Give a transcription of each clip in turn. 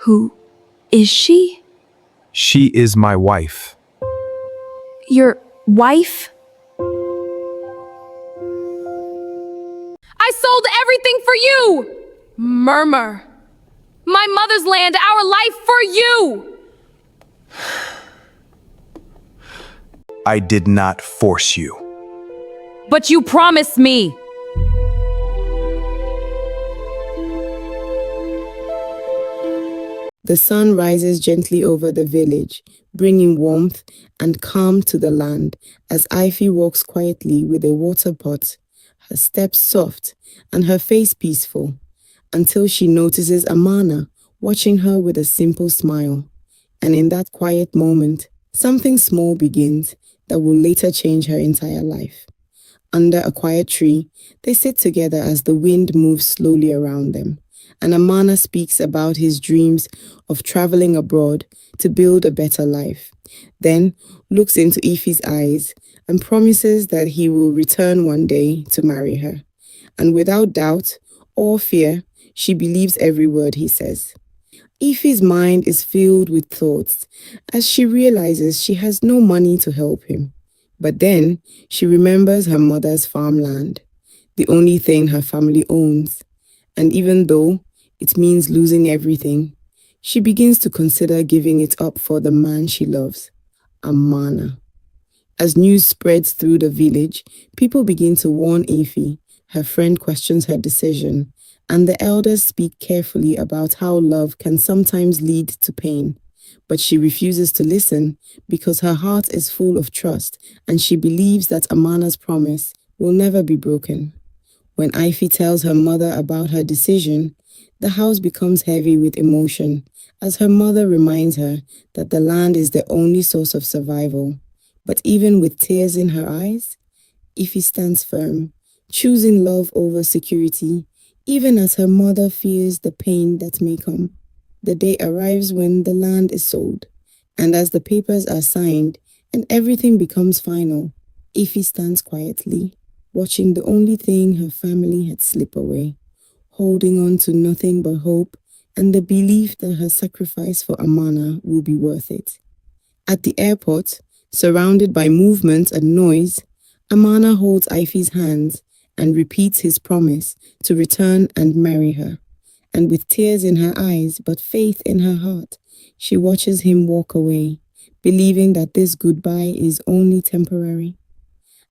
Who is she? She is my wife. Your wife? I sold everything for you! Murmur. My mother's land, our life for you! I did not force you. But you promised me. The sun rises gently over the village, bringing warmth and calm to the land as Ivy walks quietly with a water pot, her steps soft and her face peaceful, until she notices Amana watching her with a simple smile. And in that quiet moment, something small begins that will later change her entire life. Under a quiet tree, they sit together as the wind moves slowly around them, and Amana speaks about his dreams of traveling abroad to build a better life, then looks into Ife's eyes and promises that he will return one day to marry her. And without doubt or fear, she believes every word he says. Ife's mind is filled with thoughts as she realizes she has no money to help him. But then she remembers her mother's farmland, the only thing her family owns. And even though it means losing everything, she begins to consider giving it up for the man she loves, Amana. As news spreads through the village, people begin to warn Ife. Her friend questions her decision, and the elders speak carefully about how love can sometimes lead to pain. But she refuses to listen because her heart is full of trust and she believes that Amana's promise will never be broken. When Ife tells her mother about her decision, the house becomes heavy with emotion as her mother reminds her that the land is the only source of survival. But even with tears in her eyes, Ife stands firm, choosing love over security, even as her mother fears the pain that may come. The day arrives when the land is sold, and as the papers are signed and everything becomes final, Ife stands quietly, watching the only thing her family had slip away, holding on to nothing but hope and the belief that her sacrifice for Amana will be worth it. At the airport, surrounded by movement and noise, Amana holds Ife's hands and repeats his promise to return and marry her. And with tears in her eyes but faith in her heart, she watches him walk away, believing that this goodbye is only temporary.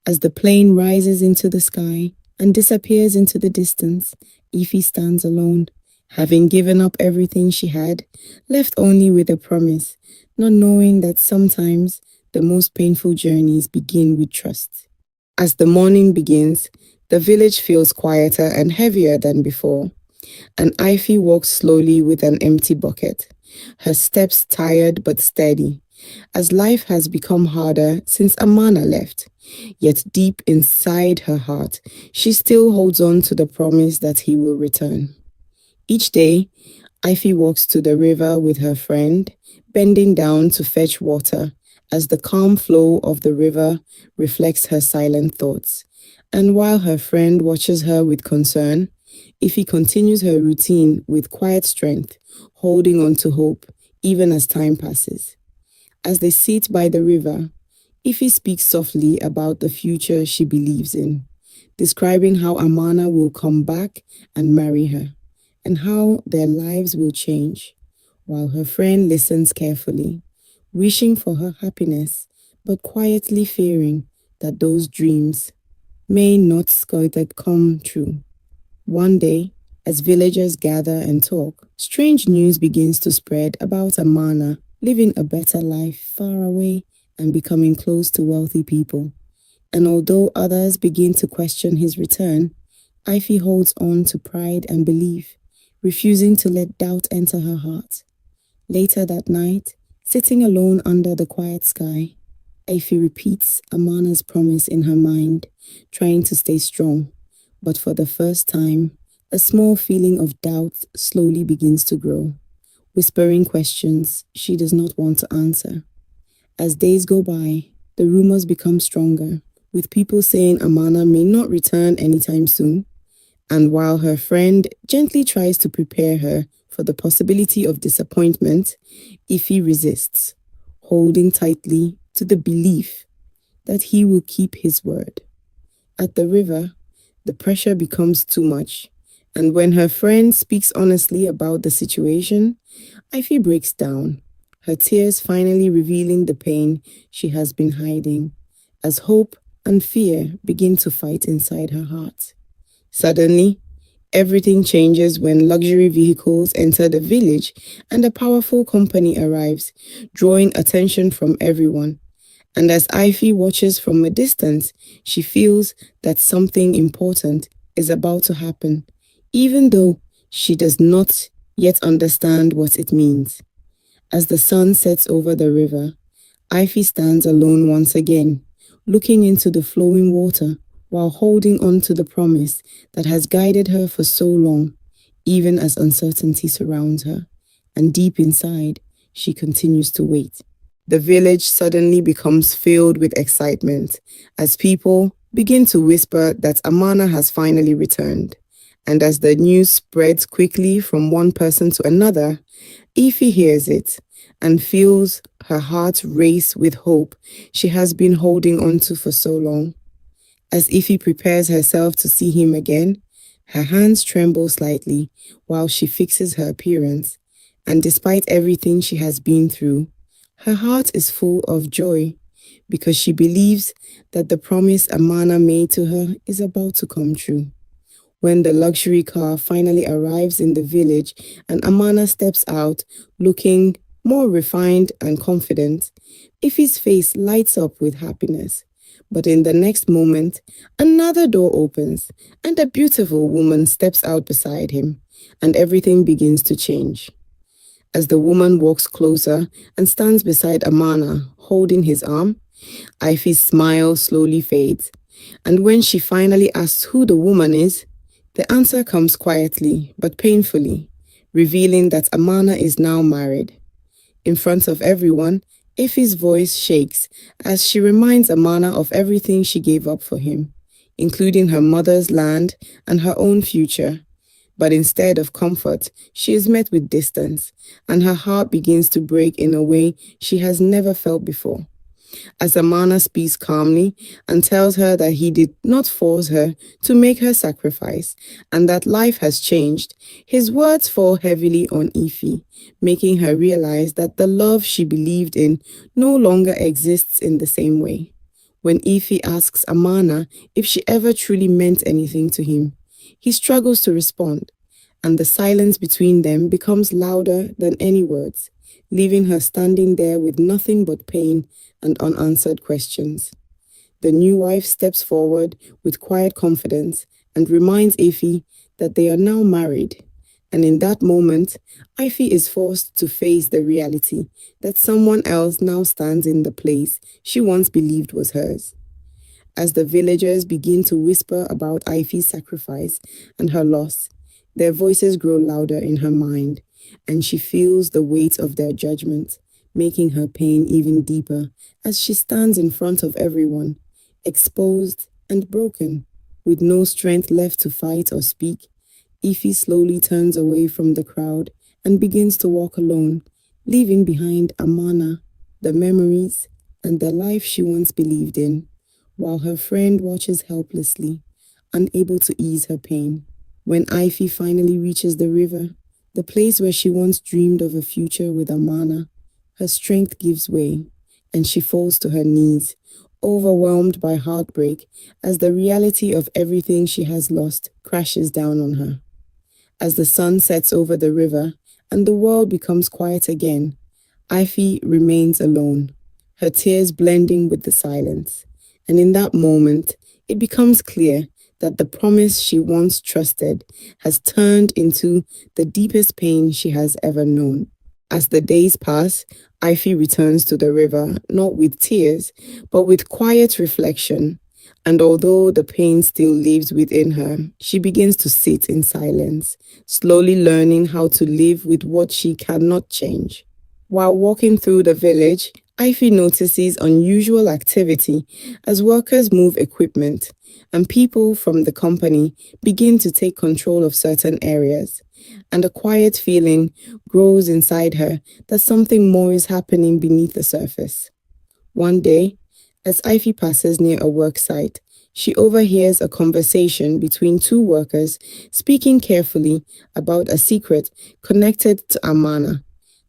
As the plane rises into the sky and disappears into the distance, Ife stands alone, having given up everything she had, left only with a promise, not knowing that sometimes the most painful journeys begin with trust. As the morning begins, the village feels quieter and heavier than before, and Ife walks slowly with an empty bucket, her steps tired but steady, as life has become harder since Amana left. Yet deep inside her heart, she still holds on to the promise that he will return. Each day, Ife walks to the river with her friend, bending down to fetch water as the calm flow of the river reflects her silent thoughts. And while her friend watches her with concern, Ife continues her routine with quiet strength, holding on to hope even as time passes. As they sit by the river, Ife speaks softly about the future she believes in, describing how Amana will come back and marry her, and how their lives will change, while her friend listens carefully, wishing for her happiness, but quietly fearing that those dreams may not come true. One day, as villagers gather and talk, strange news begins to spread about Amana living a better life far away and becoming close to wealthy people. And although others begin to question his return, Ife holds on to pride and belief, refusing to let doubt enter her heart. Later that night, sitting alone under the quiet sky, Ife repeats Amana's promise in her mind, trying to stay strong. But for the first time, a small feeling of doubt slowly begins to grow, whispering questions she does not want to answer. As days go by, the rumors become stronger, with people saying Amana may not return anytime soon. And while her friend gently tries to prepare her for the possibility of disappointment, Ify resists, holding tightly to the belief that he will keep his word. At the river, the pressure becomes too much, and when her friend speaks honestly about the situation, Ify breaks down, her tears finally revealing the pain she has been hiding, as hope and fear begin to fight inside her heart. Suddenly, everything changes when luxury vehicles enter the village and a powerful company arrives, drawing attention from everyone. And as Ify watches from a distance, she feels that something important is about to happen, even though she does not yet understand what it means. As the sun sets over the river, Ify stands alone once again, looking into the flowing water while holding on to the promise that has guided her for so long, even as uncertainty surrounds her. And deep inside, she continues to wait. The village suddenly becomes filled with excitement as people begin to whisper that Amana has finally returned. And as the news spreads quickly from one person to another, Ify hears it and feels her heart race with hope she has been holding on to for so long. As Ify prepares herself to see him again, her hands tremble slightly while she fixes her appearance, and despite everything she has been through, her heart is full of joy because she believes that the promise Amana made to her is about to come true. When the luxury car finally arrives in the village and Amana steps out looking more refined and confident, Ify's face lights up with happiness. But in the next moment, another door opens and a beautiful woman steps out beside him, and everything begins to change. As the woman walks closer and stands beside Amana, holding his arm, Ify's smile slowly fades. And when she finally asks who the woman is, the answer comes quietly but painfully, revealing that Amana is now married. In front of everyone, Ify's voice shakes as she reminds Amana of everything she gave up for him, including her mother's land and her own future. But instead of comfort, she is met with distance, and her heart begins to break in a way she has never felt before. As Amana speaks calmly and tells her that he did not force her to make her sacrifice and that life has changed, his words fall heavily on Ify, making her realize that the love she believed in no longer exists in the same way. When Ify asks Amana if she ever truly meant anything to him, he struggles to respond, and the silence between them becomes louder than any words, leaving her standing there with nothing but pain and unanswered questions. The new wife steps forward with quiet confidence and reminds Ify that they are now married. And in that moment, Ify is forced to face the reality that someone else now stands in the place she once believed was hers. As the villagers begin to whisper about Ify's sacrifice and her loss, their voices grow louder in her mind, and she feels the weight of their judgment, making her pain even deeper as she stands in front of everyone, exposed and broken, with no strength left to fight or speak. Ify slowly turns away from the crowd and begins to walk alone, leaving behind Amana, the memories, and the life she once believed in, while her friend watches helplessly, unable to ease her pain. When Ify finally reaches the river, the place where she once dreamed of a future with Amana, her strength gives way, and she falls to her knees, overwhelmed by heartbreak as the reality of everything she has lost crashes down on her. As the sun sets over the river and the world becomes quiet again, Ify remains alone, her tears blending with the silence. And in that moment, it becomes clear that the promise she once trusted has turned into the deepest pain she has ever known. As the days pass, Ify returns to the river, not with tears, but with quiet reflection. And although the pain still lives within her, she begins to sit in silence, slowly learning how to live with what she cannot change. While walking through the village, Ify notices unusual activity as workers move equipment and people from the company begin to take control of certain areas. and a quiet feeling grows inside her that something more is happening beneath the surface. One day, as Ivy passes near a work site, she overhears a conversation between two workers speaking carefully about a secret connected to Amana.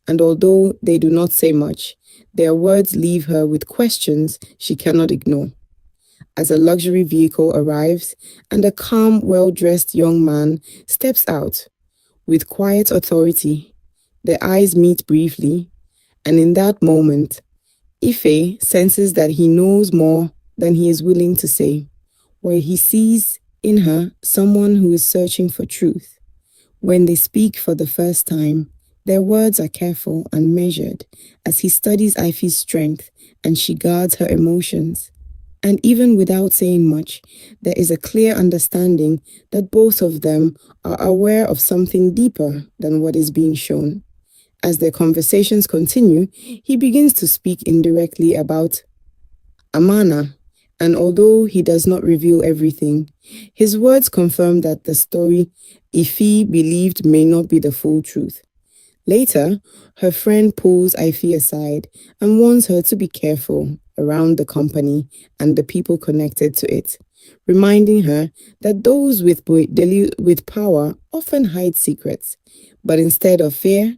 And although they do not say much, their words leave her with questions she cannot ignore. As a luxury vehicle arrives and a calm, well-dressed young man steps out with quiet authority, their eyes meet briefly, and in that moment, Ife senses that he knows more than he is willing to say, where he sees in her someone who is searching for truth. When they speak for the first time, their words are careful and measured as he studies Ife's strength and she guards her emotions. And even without saying much, there is a clear understanding that both of them are aware of something deeper than what is being shown. As their conversations continue, he begins to speak indirectly about Amana, and although he does not reveal everything, his words confirm that the story Ife believed may not be the full truth. Later, her friend pulls Ife aside and warns her to be careful around the company and the people connected to it, reminding her that those with power often hide secrets. But instead of fear,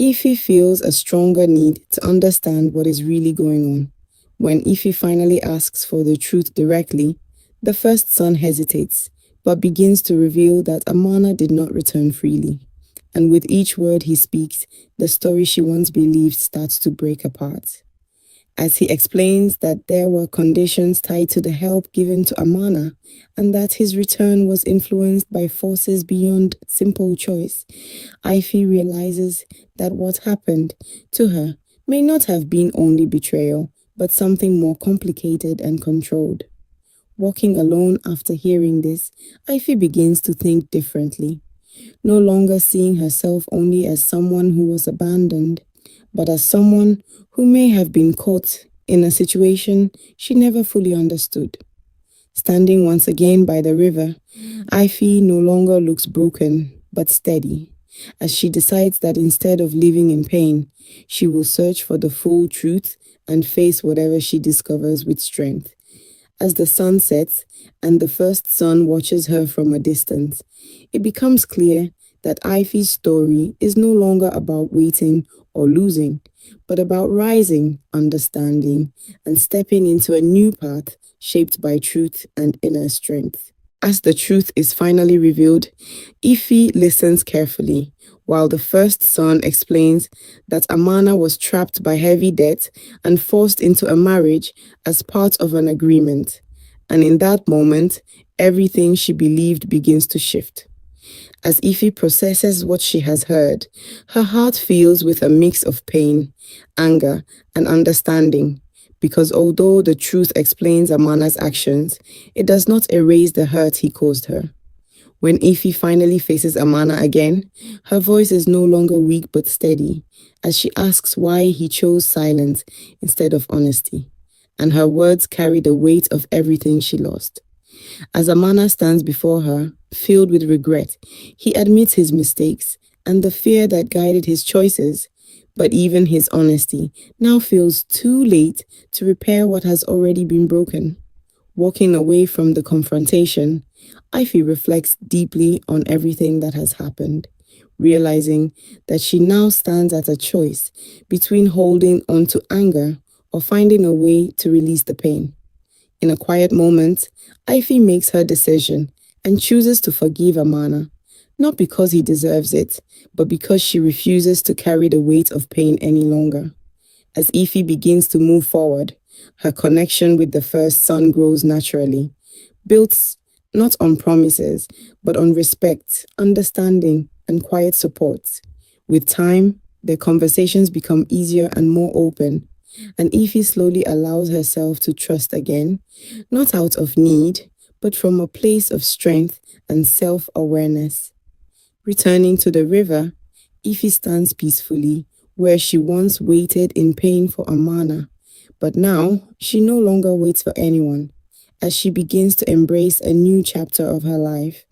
Ife feels a stronger need to understand what is really going on. When Ife finally asks for the truth directly, the first son hesitates, but begins to reveal that Amana did not return freely. And with each word he speaks, the story she once believed starts to break apart. As he explains that there were conditions tied to the help given to Amana, and that his return was influenced by forces beyond simple choice, Ife realizes that what happened to her may not have been only betrayal, but something more complicated and controlled. Walking alone after hearing this, Ife begins to think differently, no longer seeing herself only as someone who was abandoned, but as someone who may have been caught in a situation she never fully understood. Standing once again by the river, Ife no longer looks broken, but steady, as she decides that instead of living in pain, she will search for the full truth and face whatever she discovers with strength. As the sun sets and the first son watches her from a distance, it becomes clear that Ife's story is no longer about waiting or losing, but about rising, understanding, and stepping into a new path shaped by truth and inner strength. As the truth is finally revealed, Ife listens carefully, while the first son explains that Amana was trapped by heavy debt and forced into a marriage as part of an agreement. And in that moment, everything she believed begins to shift. As Ife processes what she has heard, her heart fills with a mix of pain, anger, and understanding, because although the truth explains Amana's actions, it does not erase the hurt he caused her. When Ife finally faces Amana again, her voice is no longer weak but steady, as she asks why he chose silence instead of honesty, and her words carry the weight of everything she lost. As Amana stands before her, filled with regret, he admits his mistakes and the fear that guided his choices, but even his honesty now feels too late to repair what has already been broken. Walking away from the confrontation, Ife reflects deeply on everything that has happened, realizing that she now stands at a choice between holding on to anger or finding a way to release the pain. In a quiet moment, Ife makes her decision and chooses to forgive Amana, not because he deserves it, but because she refuses to carry the weight of pain any longer. As Ife begins to move forward, her connection with the first son grows naturally, built not on promises, but on respect, understanding, and quiet support. With time, their conversations become easier and more open, and Ife slowly allows herself to trust again, not out of need, but from a place of strength and self-awareness. Returning to the river, Ife stands peacefully where she once waited in pain for Amana, but now she no longer waits for anyone, as she begins to embrace a new chapter of her life.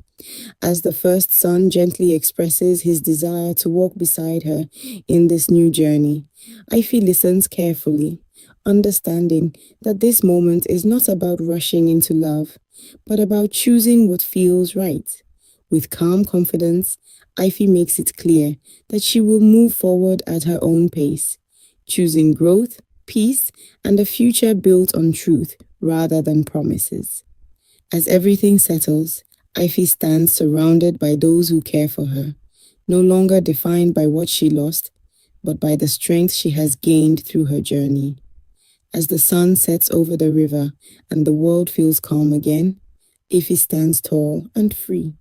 as the first son gently expresses his desire to walk beside her in this new journey. Ify listens carefully, understanding that this moment is not about rushing into love, but about choosing what feels right. With calm confidence, Ify makes it clear that she will move forward at her own pace, choosing growth, peace, and a future built on truth rather than promises. As everything settles, Ify stands surrounded by those who care for her, no longer defined by what she lost, but by the strength she has gained through her journey. As the sun sets over the river and the world feels calm again, Ify stands tall and free,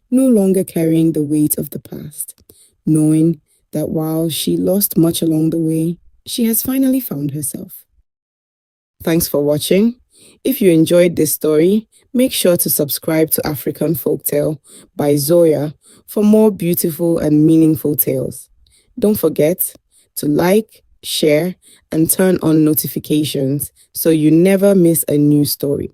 no longer carrying the weight of the past, knowing that while she lost much along the way, she has finally found herself. Thanks for watching. If you enjoyed this story, make sure to subscribe to African Folktale by Zoya for more beautiful and meaningful tales. Don't forget to like, share, and turn on notifications so you never miss a new story.